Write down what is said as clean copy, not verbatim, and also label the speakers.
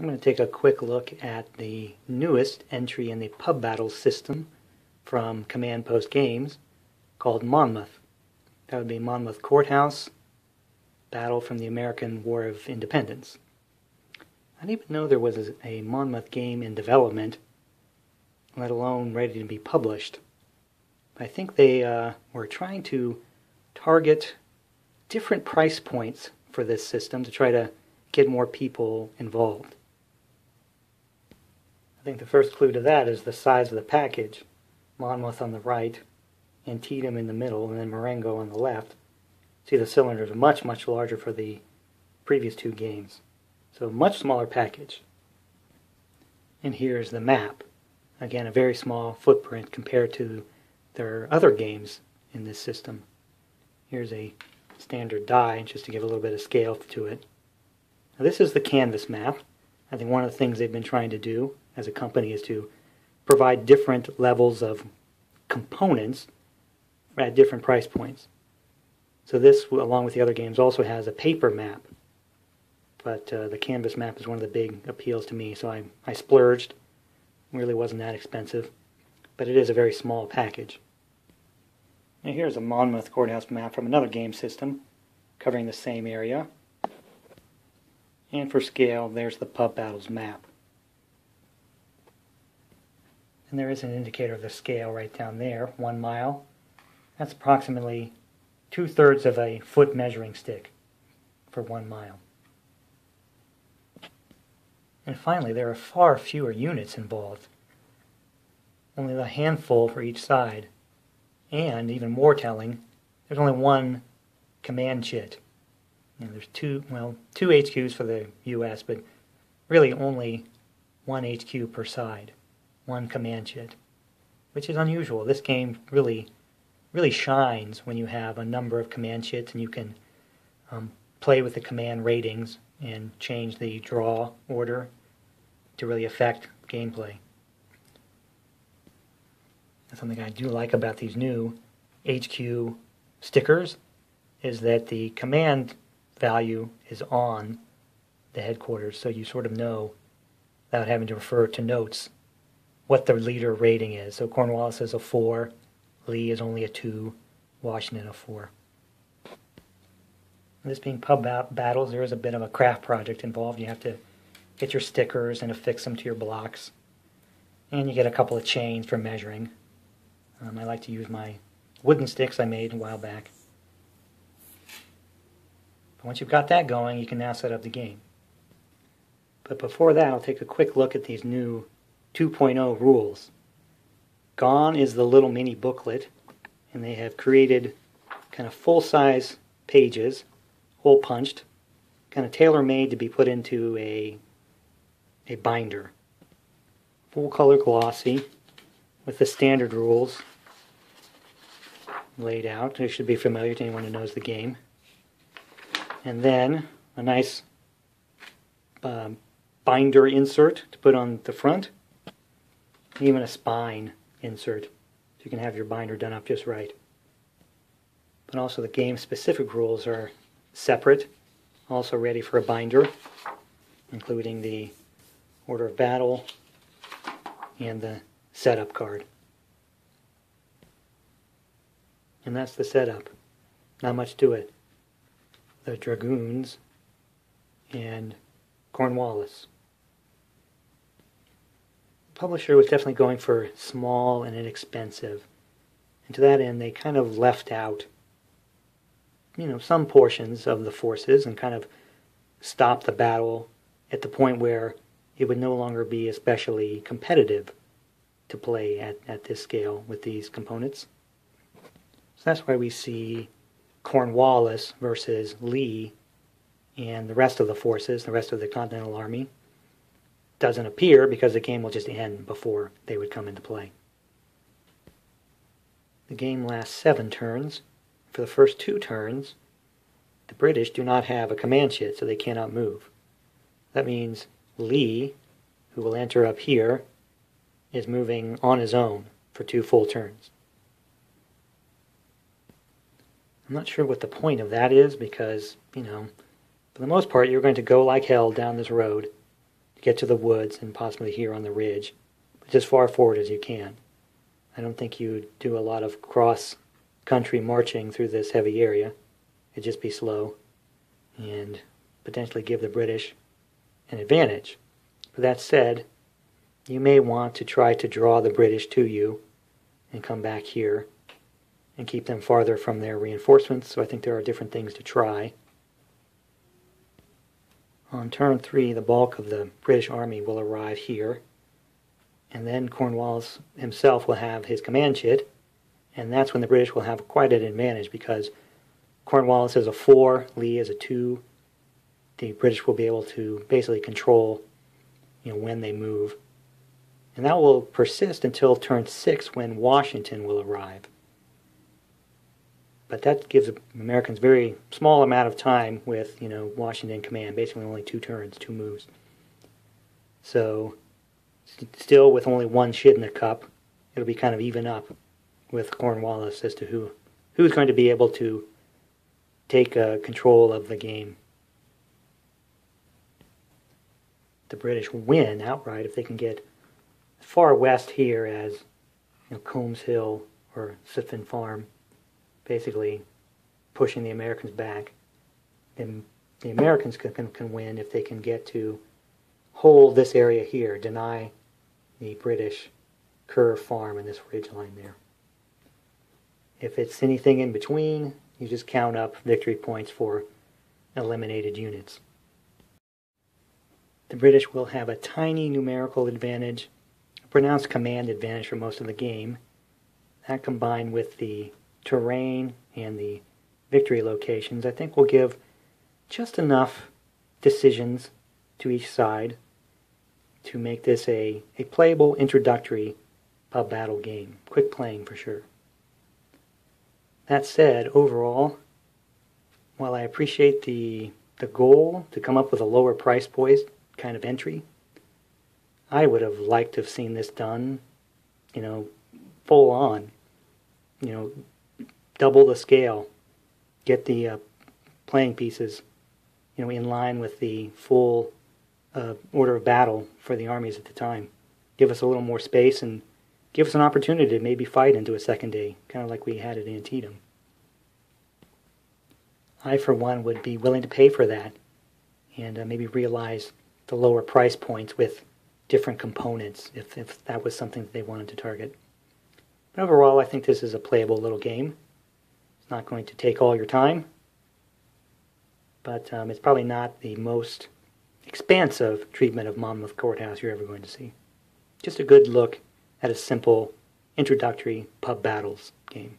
Speaker 1: I'm going to take a quick look at the newest entry in the pub battles system from Command Post Games called Monmouth. That would be Monmouth Courthouse, Battle from the American War of Independence. I didn't even know there was a Monmouth game in development, let alone ready to be published. I think they were trying to target different price points for this system to try to get more people involved. I think the first clue to that is the size of the package. Monmouth on the right, Antietam in the middle, and then Marengo on the left. See, the cylinders are much, much larger for the previous two games. So much smaller package. And here's the map. Again, a very small footprint compared to their other games in this system. Here's a standard die, just to give a little bit of scale to it. Now, this is the canvas map. I think one of the things they've been trying to do as a company is to provide different levels of components at different price points. So this, along with the other games, also has a paper map. But the canvas map is one of the big appeals to me, so I splurged. It really wasn't that expensive, but it is a very small package. Now here's a Monmouth Courthouse map from another game system, covering the same area. And for scale, there's the Pub Battles map. And there is an indicator of the scale right down there, 1 mile. That's approximately 2/3 of a foot measuring stick for 1 mile. And finally, there are far fewer units involved. Only a handful for each side. And, even more telling, there's only one command chit. There's two HQs for the US, but really only one HQ per side. One command chit, which is unusual. This game really shines when you have a number of command chits and you can play with the command ratings and change the draw order to really affect gameplay. And something I do like about these new HQ stickers is that the command value is on the headquarters, so you sort of know, without having to refer to notes, what the leader rating is. So Cornwallis is a 4, Lee is only a 2, Washington a 4. This being pub battles, there is a bit of a craft project involved. You have to get your stickers and affix them to your blocks. And you get a couple of chains for measuring. I like to use my wooden sticks I made a while back. But once you've got that going, you can now set up the game. But before that, I'll take a quick look at these new 2.0 rules. Gone is the little mini booklet, and they have created kind of full-size pages, hole punched, kind of tailor-made to be put into a binder. Full-color glossy, with the standard rules laid out. They should be familiar to anyone who knows the game. And then a nice binder insert to put on the front. Even a spine insert, so you can have your binder done up just right. But also the game-specific rules are separate, also ready for a binder, including the order of battle and the setup card. And that's the setup. Not much to it. The Dragoons and Cornwallis. The publisher was definitely going for small and inexpensive. And to that end, they kind of left out, some portions of the forces and kind of stopped the battle at the point where it would no longer be especially competitive to play at this scale with these components. So that's why we see Cornwallis versus Lee and the rest of the forces, the rest of the Continental Army, doesn't appear because the game will just end before they would come into play. The game lasts 7 turns. For the first 2 turns, the British do not have a command chit, so they cannot move. That means Lee, who will enter up here, is moving on his own for 2 full turns. I'm not sure what the point of that is because, for the most part, you're going to go like hell down this road. get to the woods and possibly here on the ridge, but as far forward as you can. I don't think you do a lot of cross-country marching through this heavy area. It'd just be slow and potentially give the British an advantage. But that said, you may want to try to draw the British to you and come back here and keep them farther from their reinforcements, so I think there are different things to try. On turn 3, the bulk of the British army will arrive here, and then Cornwallis himself will have his command chit, and that's when the British will have quite an advantage, because Cornwallis is a 4, Lee is a 2. The British will be able to basically control, when they move. And that will persist until turn 6, when Washington will arrive. But that gives the Americans very small amount of time with, Washington in command, basically only 2 turns, 2 moves. So, still with only 1 shit in the cup, it'll be kind of even up with Cornwallis as to who's going to be able to take control of the game. The British win outright if they can get as far west here as Combs Hill or Sitfin Farm, basically pushing the Americans back. And the Americans can win if they can get to hold this area here, deny the British Curve Farm and this ridgeline there. If it's anything in between, you just count up victory points for eliminated units. The British will have a tiny numerical advantage, a pronounced command advantage for most of the game. That combined with the terrain and the victory locations, I think will give just enough decisions to each side to make this a playable introductory pub battle game. Quick playing for sure. That said, overall, while I appreciate the goal to come up with a lower price point kind of entry, I would have liked to have seen this done, full on, double the scale, get the playing pieces, in line with the full order of battle for the armies at the time. Give us a little more space and give us an opportunity to maybe fight into a second day, kind of like we had at Antietam. I, for one, would be willing to pay for that and maybe realize the lower price points with different components if that was something that they wanted to target. But overall, I think this is a playable little game. It's not going to take all your time, but it's probably not the most expansive treatment of Monmouth Courthouse you're ever going to see. Just a good look at a simple introductory pub battles game.